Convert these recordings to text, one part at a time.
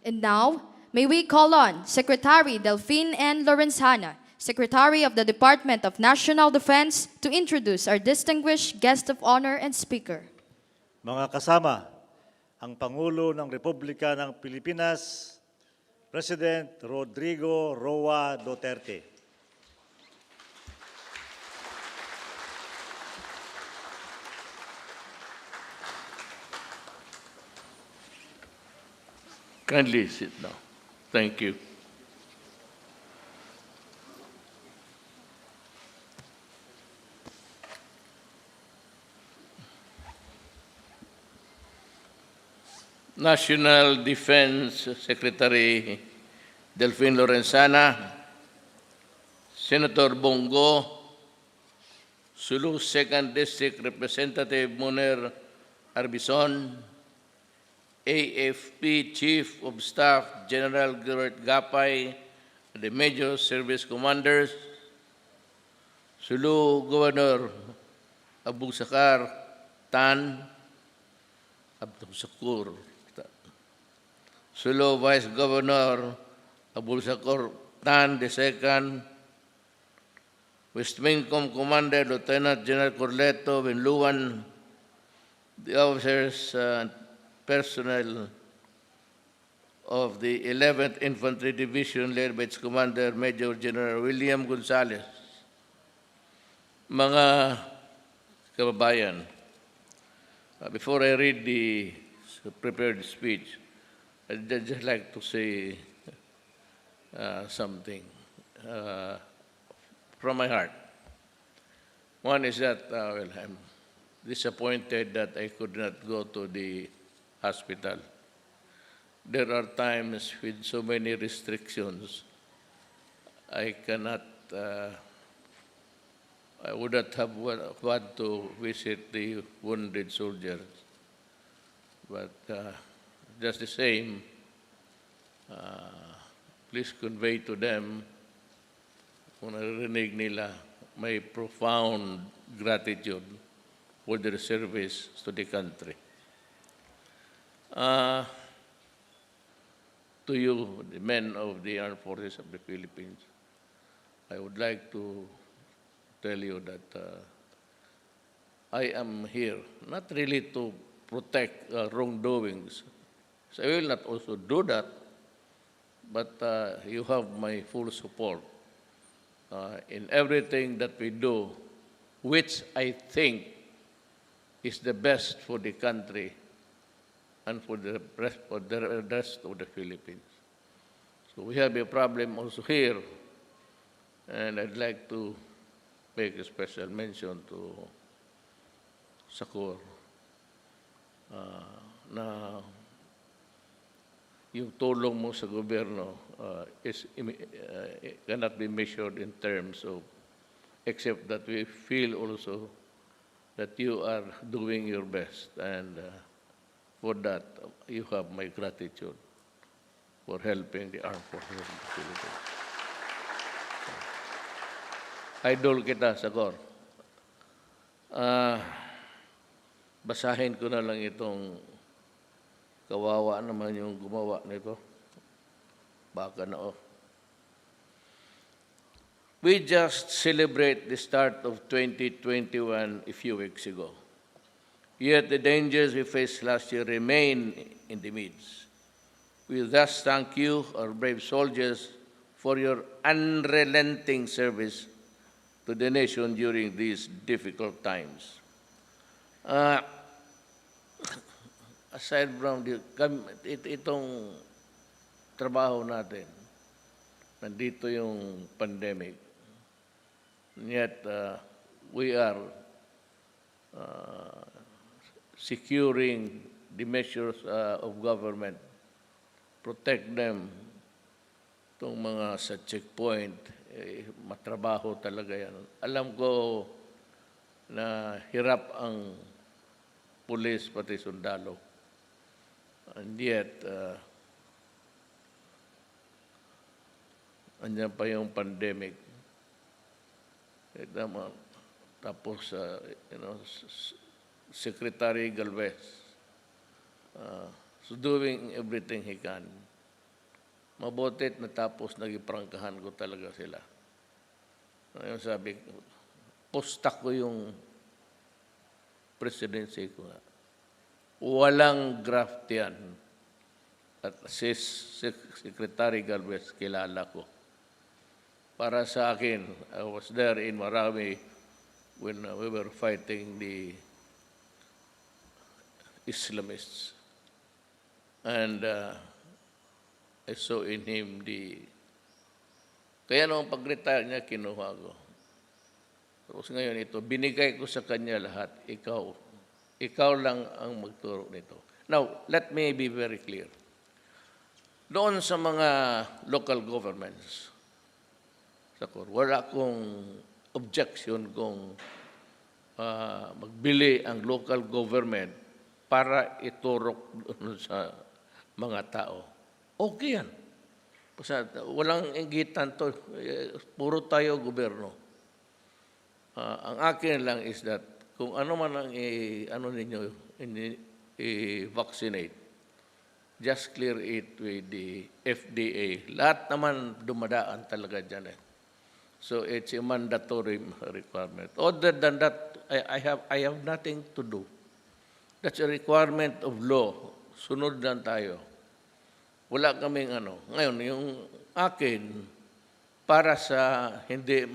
And now, may we call on Secretary Delphine N. Lorenzana, Secretary of the Department of National Defense, to introduce our distinguished guest of honor and speaker. Mga kasama, ang Pangulo ng Republika ng Pilipinas, President Rodrigo Roa Duterte. Kindly sit down. Thank you. National Defense Secretary Delphine Lorenzana, Senator Bongo, Sulu 2nd District Representative Munir Arbison, AFP Chief of Staff General Gilbert Gapay, the Major Service Commanders, Sulu Governor Abu Sakar Tan, Abdul Sakur, Sulu Vice Governor Abu Sakar Tan II, West Wingcom Commander Lieutenant General Corleto Benluan, the officers and personnel of the 11th Infantry Division led by its Commander Major General William Gonzales. Mga kababayan, before I read the prepared speech, I'd just like to say something from my heart. One is that I'm disappointed that I could not go to the hospital. There are times with so many restrictions, I cannot, I would not have want to visit the wounded soldiers. But just the same, please convey to them, kung narinig nila, my profound gratitude for their service to the country. To you, the men of the Armed Forces of the Philippines, I would like to tell you that I am here not really to protect wrongdoings. So I will not also do that, but you have my full support in everything that we do, which I think is the best for the country and for the rest of the Philippines. So we have a problem also here, and I'd like to make a special mention to Sakur na yung tulong mo sa gobyerno cannot be measured in terms of, except that we feel also that you are doing your best, and for that, you have my gratitude for helping the Armed Forces of the Philippines. Idol kita, Sakur. Basahin ko na lang itong kawawa naman yung gumawa nito. Baka na oh. We just celebrate the start of 2021 a few weeks ago. Yet the dangers we faced last year remain in the midst. We thus thank you, our brave soldiers, for your unrelenting service to the nation during these difficult times. Aside from itong trabaho natin, nandito yung pandemic. Yet we are securing the measures of government, protect them. Itong mga sa checkpoint, matrabaho talaga yan. Alam ko na hirap ang pulis pati sundalo. And yet, andyan pa yung pandemic. Tapos, Secretary Galvez, so doing everything he can. Mabutit natapos naging prangkahan ko talaga sila. Ngayon sabi ko, posta ko yung presidency ko nga. Walang graft yan. At si Secretary Galvez, kilala ko. Para sa akin, I was there in Marami when we were fighting the Islamists. And I saw in him the... Kaya noong pag-retire niya, kinuha ko. Tapos ngayon ito, binigay ko sa kanya lahat. Ikaw lang ang magturo nito. Now, let me be very clear. Doon sa mga local governments, wala akong objection kung magbili ang local government para iturok doon sa mga tao. Okay yan. Walang inggitan to. Puro tayo gobyerno. Ang akin lang is that kung ano man ang i-vaccinate, just clear it with the FDA. Lahat naman dumadaan talaga dyan. So it's a mandatory requirement. Other than that, I have nothing to do. That's a requirement of law. Sunod lang tayo. Wala kaming ano. Ngayon, yung akin, para sa hindi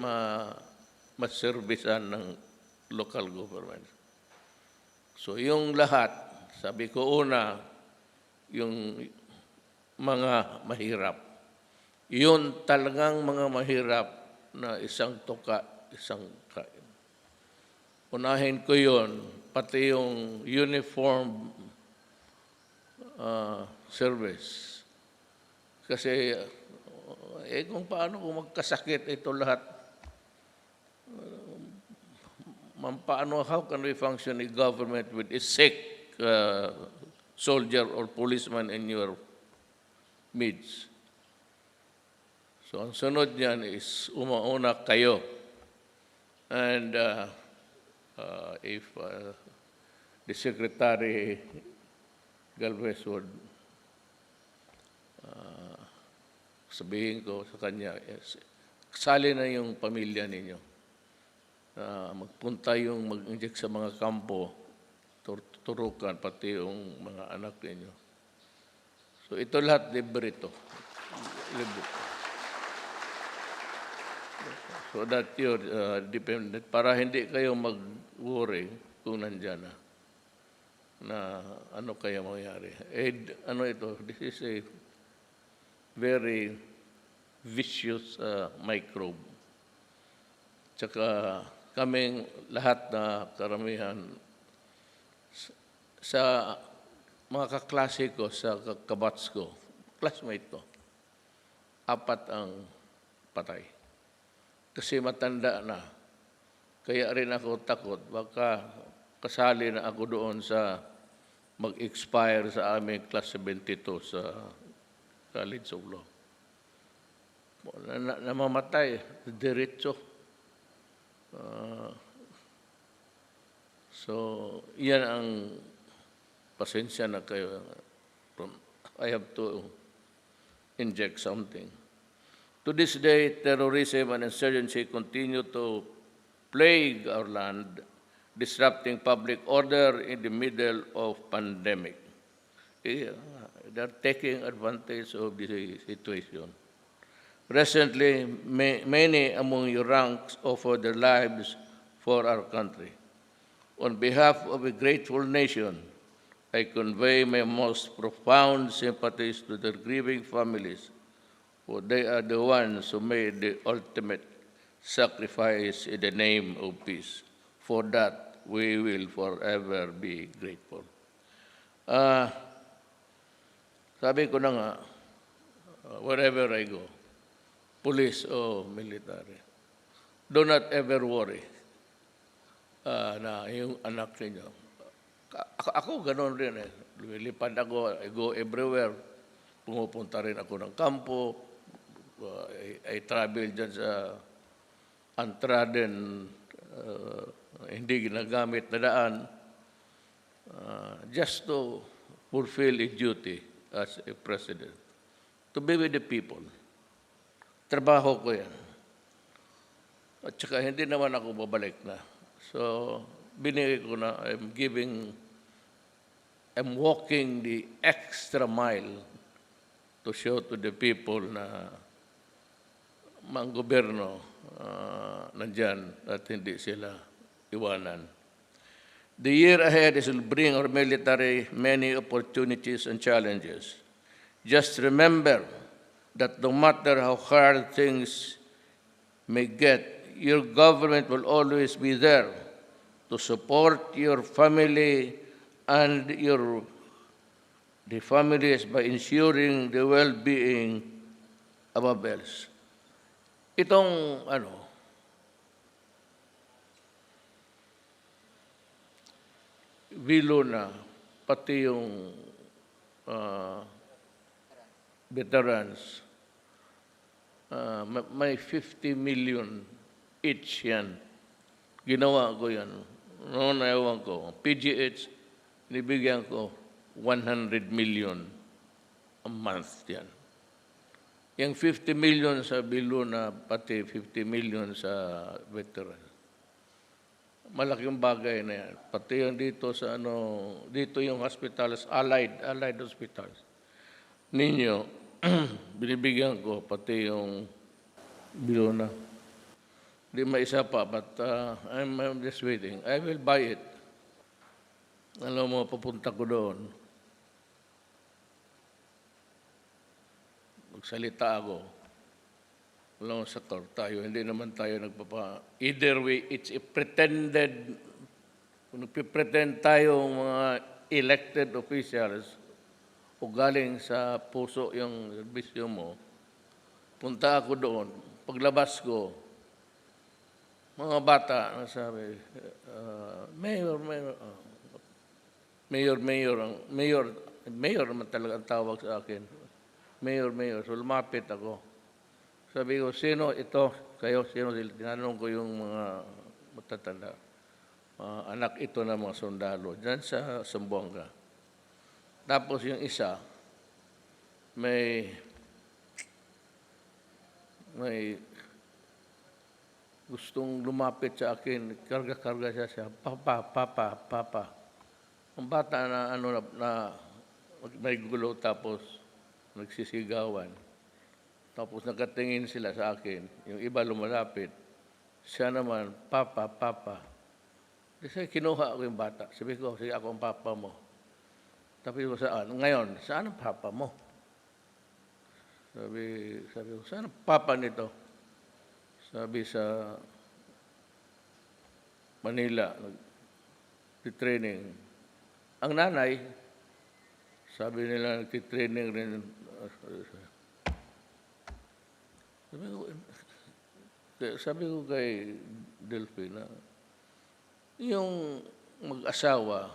maservisan ng local government. So yung lahat, sabi ko una, yung mga mahirap. Yun talagang mga mahirap na isang tuka, isang kain. Unahin ko yun, pati yung uniform service. Kasi, kung paano kung magkasakit ito lahat, paano, how can we function a government with a sick soldier or policeman in your midst? So, ang sunod niyan is umauna kayo. And if the Secretary Galvez would sabihin ko sa kanya, kasali na yung pamilya ninyo. Magpunta yung mag-inject sa mga kampo, turukan, pati yung mga anak ninyo. So ito lahat libre ito. Libre. So that you're dependent, para hindi kayo mag-worry kung nandyan na ano kaya mangyari. Ano ito, this is a very vicious microbe. Tsaka kaming lahat na karamihan sa mga kaklase ko, sa kabats ko, classmate ko, 4 ang patay. Kasi matanda na. Kaya rin ako takot, baka kasali na ako doon sa mag-expire sa aming class 72 sa College of Law. Namamatay, diretso. So, yan ang pasensya na kayo. I have to inject something. To this day, terrorism and insurgency continue to plague our land, disrupting public order in the middle of pandemic. They're taking advantage of the situation. Recently, many among your ranks offered their lives for our country. On behalf of a grateful nation, I convey my most profound sympathies to their grieving families, for they are the ones who made the ultimate sacrifice in the name of peace. For that, we will forever be grateful. Sabi ko na nga, wherever I go, police o military, do not ever worry na yung anak ninyo. Ako ganoon rin eh. Lumilipad ako, I go everywhere. Pumupunta rin ako ng kampo. I travel dyan sa untrodden, hindi ginagamit na daan, just to fulfill a duty as a president, to be with the people. Trabaho ko yan. At saka hindi naman ako babalik na. So, binigay ko na, I'm walking the extra mile to show to the people na ang gobyerno nandyan at hindi sila iwanan. The year ahead will bring our military many opportunities and challenges. Just remember that no matter how hard things may get, your government will always be there to support your family and the families by ensuring the well-being above else. Itong wilo na pati yung veterans, may 50 million each yan. Ginawa ko yan. Noon ewan ko, PGH, nibigyan ko 100 million a month yan. Yung 50 million sa bilo na pati 50 million sa veteran. Malaking bagay na yan. Pati yung dito sa dito yung hospitals, allied hospitals. Ninyo, binibigyan ko pati yung bilo na. Di maisa pa, but I'm just waiting. I will buy it. Alam mo, papunta ko doon. Magsalita ako. Alam mo, sa court tayo, hindi naman tayo either way, it's a pretended, kung nagpipretend tayo mga elected officials o galing sa puso yung serbisyo mo, punta ako doon. Paglabas ko, mga bata, nasabi, Mayor naman talaga ang tawag sa akin. Mayor. So lumapit ako. Sabi ko, sino ito? Kayo, sino? Tinanong ko yung mga matatanda. Anak ito na mga sundalo. Diyan sa Zamboanga. Tapos yung isa, may gustong lumapit sa akin. Karga-karga siya. Papa. Ang bata na may gulo tapos nagsisigawan. Tapos nakatingin sila sa akin. Yung iba lumalapit. Siya naman, Papa. Kasi kinuha ko yung bata. Sabi ko, sige ako ang papa mo. Sabi ko, saan? Ngayon, saan ang papa mo? Sabi ko, saan ang papa nito? Sabi sa Manila, nag-training. Ang nanay, sabi nila, nag-training rin. Sabi ko kay Delphine, yung mag-asawa,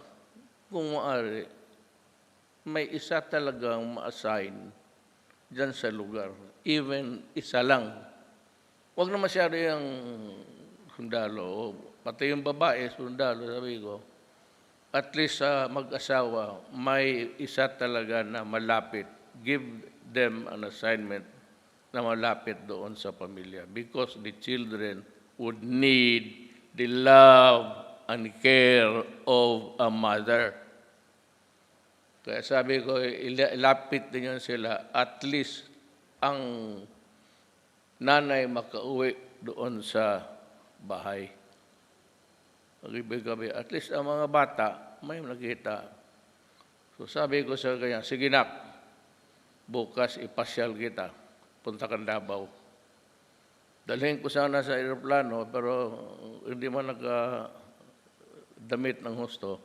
kung maaari, may isa talagang ma-assign dyan sa lugar. Even isa lang. Huwag na masyado yung sundalo. Pati yung babae, sundalo, sabi ko. At least sa mag-asawa, may isa talaga na malapit. Give them an assignment na malapit doon sa pamilya. Because the children would need the love and care of a mother. Kaya sabi ko, ilapit din yun sila. At least ang nanay makauwi doon sa bahay. Gabi-gabi. At least ang mga bata, may nakita. So sabi ko sa kanya, sige nak, bukas ipasyal kita. Punta kang Davao. Dalhin ko sana sa aeroplano, pero hindi man nagdamit ng husto.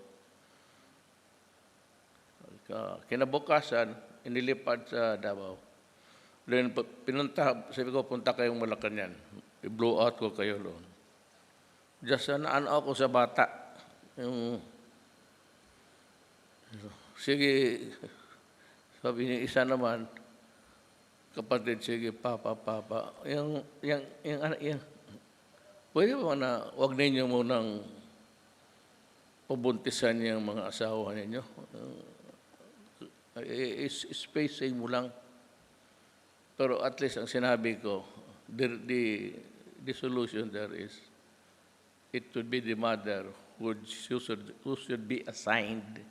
Kinabukasan, inilipad sa Davao. Then sabi ko, punta kayong Malacanang. I-blow out ko kayo doon. Just naano ako sa bata. Sige, sabi niya isa naman, kapatid, sige, papa. Yung pwede ba na huwag ninyo munang pabuntisan yung mga asawa ninyo? Spacing mo lang. Pero at least ang sinabi ko, the solution there is, it would be the mother who should be assigned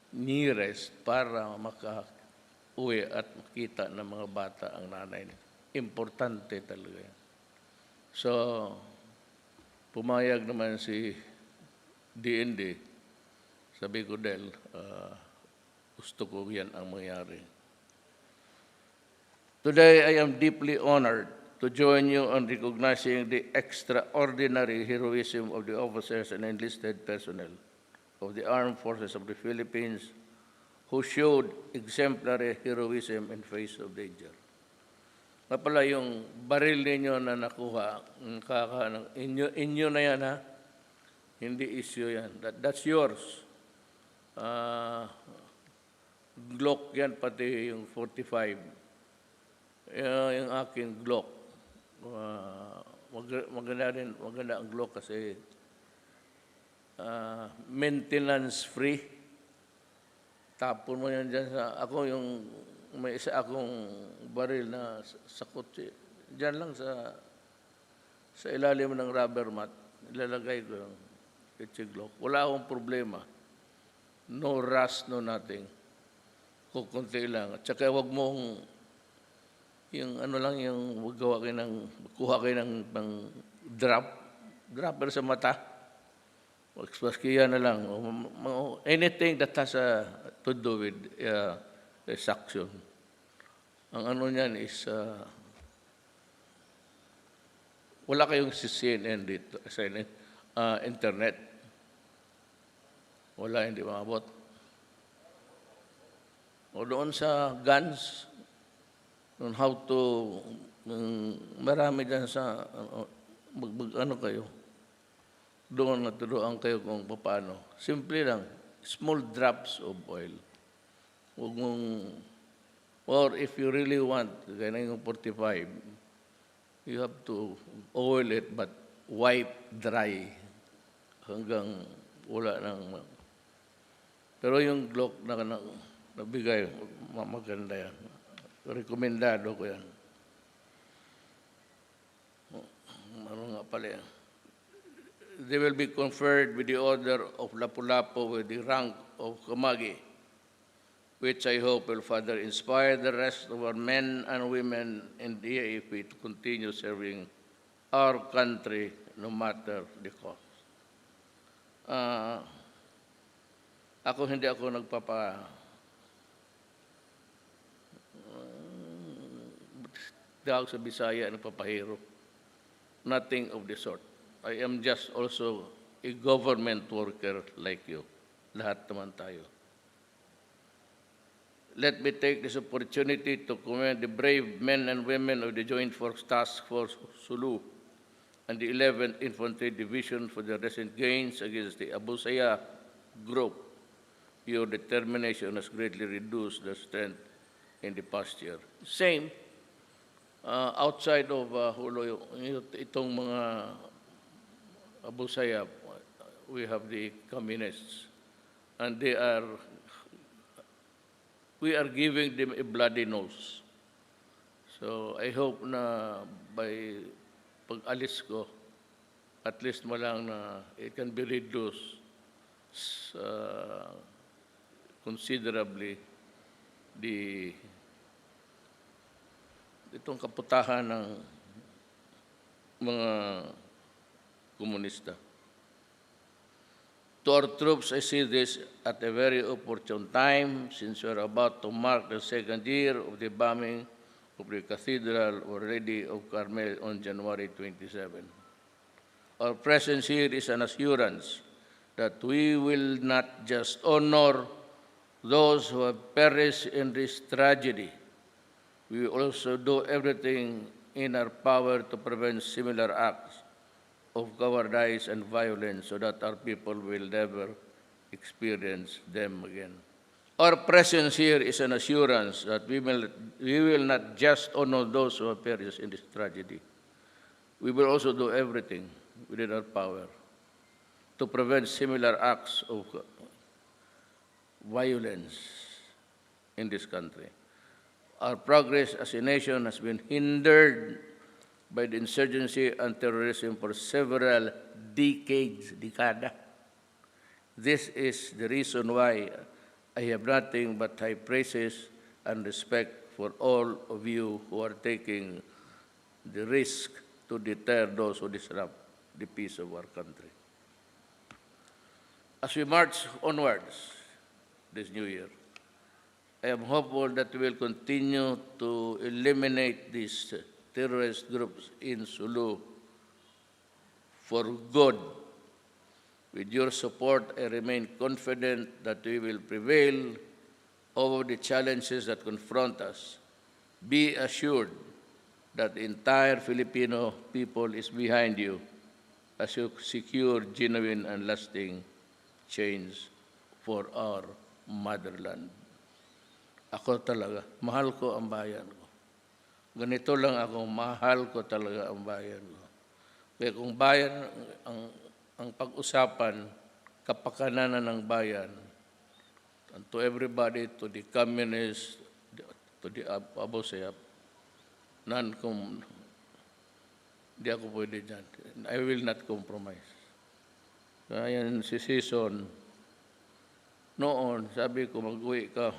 nearest para maka-uwi at makita ng mga bata ang nanay. Importante talaga yan. So, pumayag naman si DND. Sabi ko, Del, gusto ko yan ang mangyari. Today, I am deeply honored to join you on recognizing the extraordinary heroism of the officers and enlisted personnel of the Armed Forces of the Philippines who showed exemplary heroism in face of danger. Nga pala yung baril ninyo na nakuha, inyo na yan ha, hindi issue yan. That's yours. Glock yan, pati yung 45. Yung aking Glock. Maganda ang Glock kasi maintenance free. Tapon mo yan dyan sa, ako yung, may isa akong baril na sa kotse. Diyan lang sa ilalim ng rubber mat, ilalagay ko yung kotse Glock. Wala akong problema. No rust, no nothing. Kukunti lang. At saka wag mong, yung ano lang, yung kuha kayo ng dropper sa mata. Expaskiya na lang. Anything that has to do with suction. Ang ano niyan is, wala kayong CNN dito, sa internet. Wala, hindi maabot. O doon sa guns, on how to, marami dyan sa, ano kayo, doon naturuan kayo kung paano. Simple lang, small drops of oil. Huwag mong, or if you really want, kaya na yung 45, you have to oil it but wipe dry hanggang wala nang. Pero yung Glock na nabigay, maganda yan. Rekomendado ko yan. Ano nga pala yan? They will be conferred with the order of Lapu-Lapu with the rank of Kamagi, which I hope will further inspire the rest of our men and women in the AFP to continue serving our country no matter the cost. Hindi ako tawag sa Bisaya, nagpapahiro. Nothing of the sort. I am just also a government worker like you. Lahat naman tayo. Let me take this opportunity to commend the brave men and women of the Joint Force Task Force Sulu and the 11th Infantry Division for their recent gains against the Abu Sayyaf group. Your determination has greatly reduced their strength in the past year. Same, outside of Jolo, itong mga Abu Sayyaf, we have the communists, and we are giving them a bloody nose. So I hope na by pag-alis ko, at least malang na it can be reduced considerably itong kaputahan ng mga komunista. To our troops, I see this at a very opportune time, since we are about to mark the second year of the bombing of the Cathedral or Lady of Carmel on January 27. Our presence here is an assurance that we will not just honor those who have perished in this tragedy. We will also do everything in our power to prevent similar acts of cowardice and violence so that our people will never experience them again. Our presence here is an assurance that we will not just honor those who have perished in this tragedy. We will also do everything within our power to prevent similar acts of violence in this country. Our progress as a nation has been hindered by the insurgency and terrorism for several decades, dekada. This is the reason why I have nothing but high praises and respect for all of you who are taking the risk to deter those who disrupt the peace of our country. As we march onwards this new year, I am hopeful that we will continue to eliminate these terrorist groups in Sulu for good. With your support, I remain confident that we will prevail over the challenges that confront us. Be assured that the entire Filipino people is behind you as you secure genuine and lasting change for our motherland. Ako talaga, mahal ko ang bayan ko. Ganito lang ako, mahal ko talaga ang bayan ko. Kaya kung bayan ang pag-usapan, kapakananan ng bayan, and to everybody, to the communists, to the abosayap, di ako pwede dyan. I will not compromise. Kaya yan si Season, noon, sabi ko, mag-uwi ka.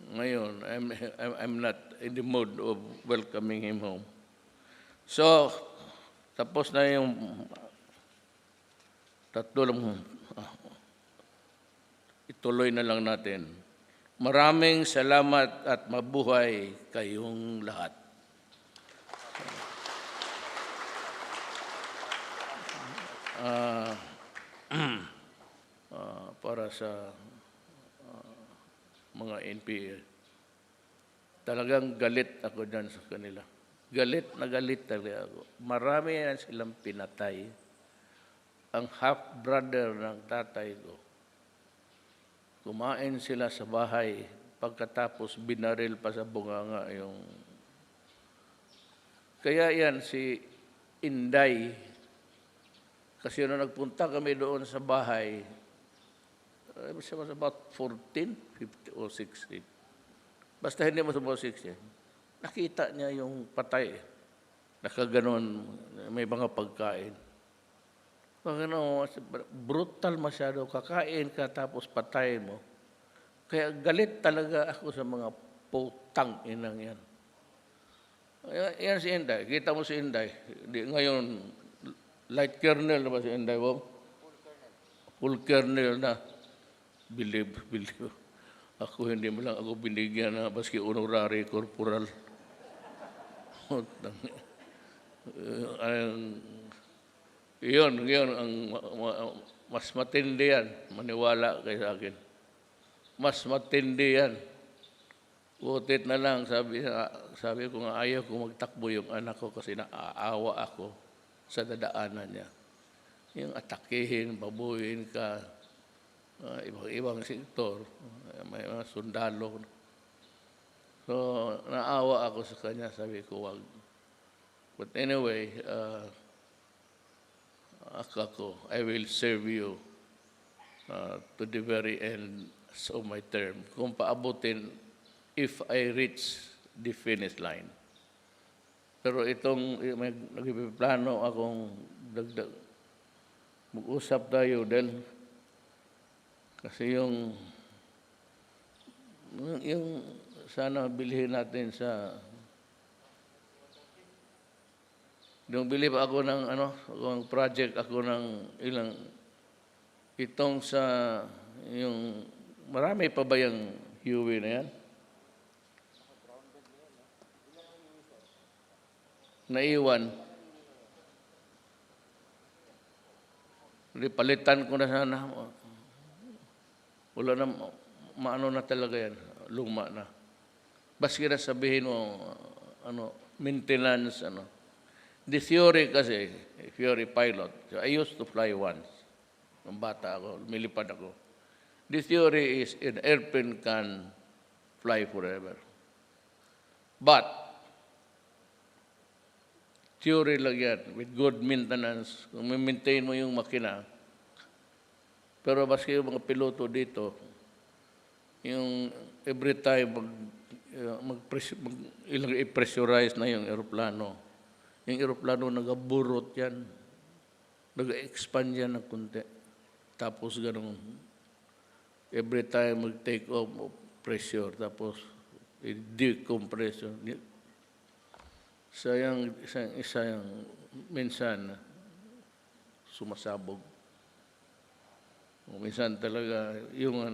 Ngayon, I'm not in the mood of welcoming him home. So, tapos na yung tatlo lang, ituloy na lang natin. Maraming salamat at mabuhay kayong lahat. Para sa mga NPA, talagang galit ako dyan sa kanila. Galit na galit talaga ako. Marami yan silang pinatay. Ang half-brother ng tatay ko, kumain sila sa bahay, pagkatapos binaril pa sa bunganga yung... Kaya yan si Inday, kasi nung nagpunta kami doon sa bahay, she was about 14, 15, or 16. Basta hindi mo about 16. Nakita niya yung patay. Nakaganon, may mga pagkain. Pag brutal masyado, kakain ka tapos patay mo. Kaya galit talaga ako sa mga putang inang yan. Yan si Inday. Kita mo si Inday. Ngayon, light kernel na ba si Inday mo? Full kernel na. Believe. Ako hindi mo lang ako binigyan na baski honorary corporal. Yun ang mas matindi yan. Maniwala kayo sa akin. Mas matindi yan. Utit na lang, sabi ko nga ayaw ko magtakbo yung anak ko kasi naaawa ako sa dadaanan niya. Yung atakihin, babuhin ka, ibang sektor, may mga sundalo. So, naawa ako sa kanya, sabi ko, wag. But anyway, ako, I will serve you to the very end of my term. Kung paabutin, if I reach the finish line. Pero itong, may nagpiplano akong dagdag. Mag-usap tayo dahil kasi yung sana bilhin natin sa yung bili pa ako ng akong project ako ng ilang itong sa yung marami pa ba yung Huey na yan? Naiwan. Palitan ko na sana. Wala na, maano na talaga yan, luma na. Baski na sabihin mo, maintenance, The theory kasi, if you're a pilot, so I used to fly once. Nung bata ako, lumilipad ako. The theory is an airplane can fly forever. But, theory lang yan, with good maintenance, kung maintain mo yung makina. Pero baski yung mga piloto dito, yung every time i-pressurize na yung eroplano nagaburot yan, nag-expand yan ng kunti. Tapos ganun, every time mag-take off pressure, tapos decompression. Isang minsan sumasabog. O minsan talaga yung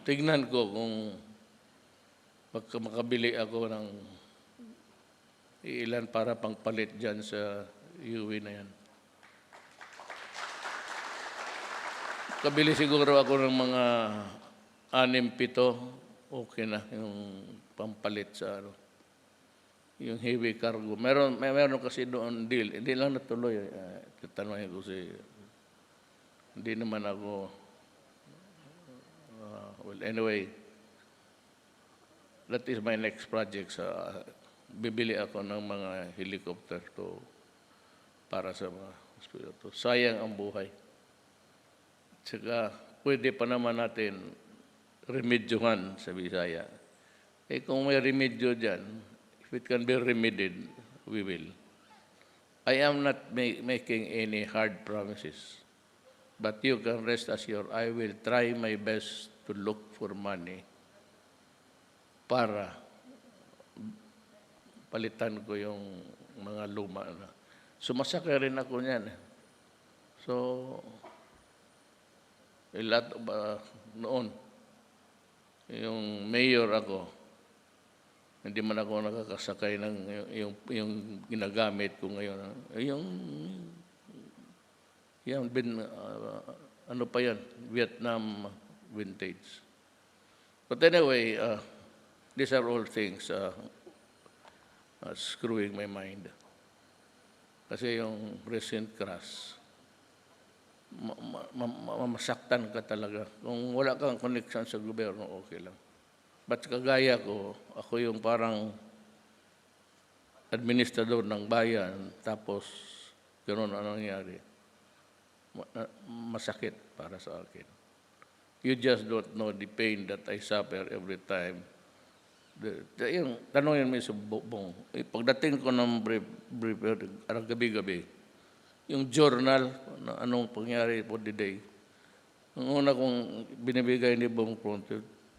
tignan ko kung pagka makabili ako ng ilan para pangpalit dyan sa UV na yan. Kabili siguro ako ng mga 6-7, okay na yung pampalit sa yung heavy cargo. Meron kasi doon deal. Hindi lang natuloy. Tatanungin ko hindi naman ako, well, anyway, that is my next project. Bibili ako ng mga helicopter para sa mga hospital. Sayang ang buhay. Saka pwede pa naman natin remedyohan sa Bisaya. Kung may remedyo dyan, if it can be remedied, we will. I am not making any hard promises. But you can rest assured, I will try my best to look for money para palitan ko yung mga luma na. Sumasakay rin ako niyan. So, noon, yung mayor ako, hindi man ako nakakasakay ng yung ginagamit ko ngayon. Ano pa yan? Vietnam vintage. But anyway, these are all things screwing my mind. Kasi yung recent crash, mamasaktan ka talaga. Kung wala kang connection sa gobyerno, okay lang. But kagaya ko, ako yung parang administrador ng bayan, tapos gano'n ang nangyari. Masakit para sa akin. You just don't know the pain that I suffer every time. Yung tanongin mo yung subong. Pagdating ko ng brief, gabi-gabi, yung journal, anong pangyari for the day. Ang una kong binibigay ni Bong Pronto,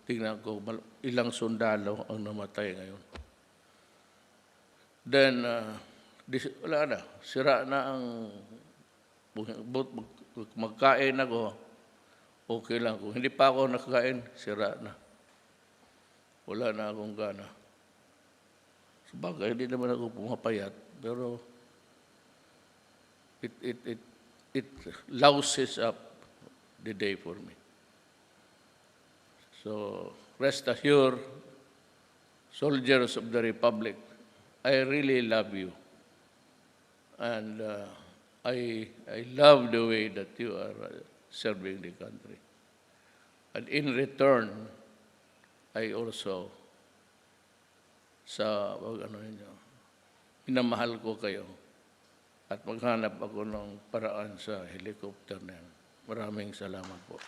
tingnan ko ilang sundalo ang namatay ngayon. Then, wala na. Sira na ang magkain ako, okay lang. Kung hindi pa ako nakakain, sira na. Wala na akong gana. Sabagay, hindi naman ako pumapayat, pero it louses up the day for me. So, rest assured, soldiers of the Republic, I really love you. And I love the way that you are serving the country. And in return, I also, minamahal ko kayo. At maghanap ako ng paraan sa helicopter na yan. Maraming salamat po.